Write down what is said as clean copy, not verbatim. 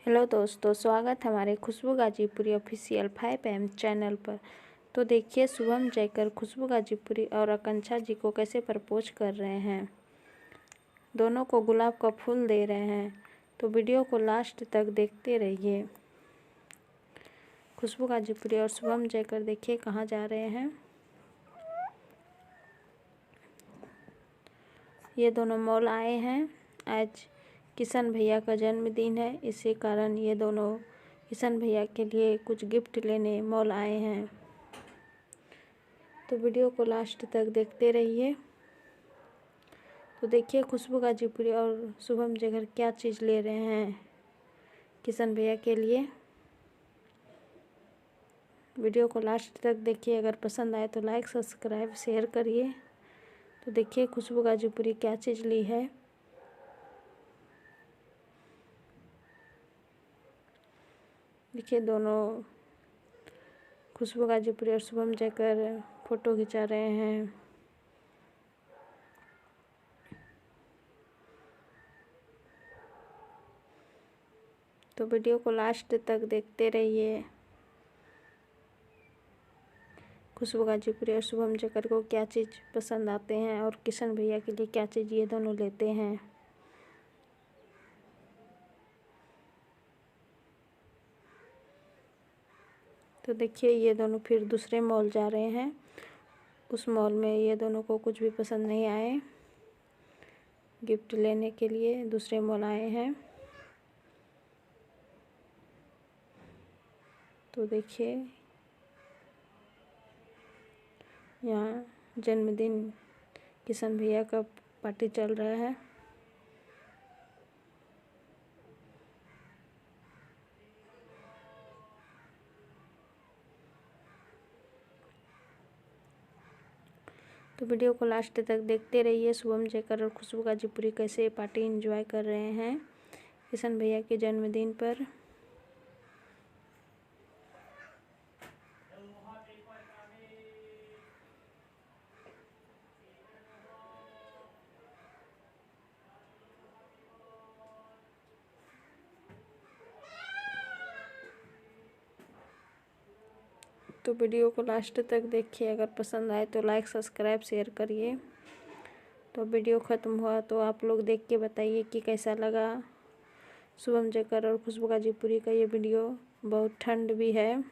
Hello दोस्तों, स्वागत है हमारे खुशबू गाजीपुरी ऑफिशियल 5 AM चैनल पर। तो देखिए, शुभम जयकर खुशबू गाजीपुरी और आकांक्षा जी को कैसे प्रपोज कर रहे हैं। दोनों को गुलाब का फूल दे रहे हैं। तो वीडियो को लास्ट तक देखते रहिए। खुशबू गाजीपुरी और शुभम जयकर देखिए कहाँ जा रहे हैं। ये दोनों मॉल आए हैं। आज किशन भैया का जन्मदिन है, इसी कारण ये दोनों किशन भैया के लिए कुछ गिफ्ट लेने मॉल आए हैं। तो वीडियो को लास्ट तक देखते रहिए। तो देखिए, खुशबू गाजीपुरी और शुभम जयकर क्या चीज़ ले रहे हैं किशन भैया के लिए। वीडियो को लास्ट तक देखिए। अगर पसंद आए तो लाइक, सब्सक्राइब, शेयर करिए। तो देखिए, खुशबू गाजीपुरी क्या चीज़ ली है। देखिए, दोनों खुशबू गाजीपुरी और शुभम जयकर फ़ोटो खिंचा रहे हैं। तो वीडियो को लास्ट तक देखते रहिए। खुशबू गाजीपुरी और शुभम जयकर को क्या चीज़ पसंद आते हैं और किशन भैया के लिए क्या चीज़ ये दोनों लेते हैं। तो देखिए, ये दोनों फिर दूसरे मॉल जा रहे हैं। उस मॉल में ये दोनों को कुछ भी पसंद नहीं आए। गिफ्ट लेने के लिए दूसरे मॉल आए हैं। तो देखिए, यहाँ जन्मदिन किशन भैया का पार्टी चल रहा है। तो वीडियो को लास्ट तक देखते रहिए। शुभम जयकर और खुशबू गाजीपुरी कैसे पार्टी एंजॉय कर रहे हैं किशन भैया के जन्मदिन पर। तो वीडियो को लास्ट तक देखिए। अगर पसंद आए तो लाइक, सब्सक्राइब, शेयर करिए। तो वीडियो ख़त्म हुआ तो आप लोग देख के बताइए कि कैसा लगा शुभम जयकर और खुशबू गाजीपुरी का ये वीडियो। बहुत ठंड भी है।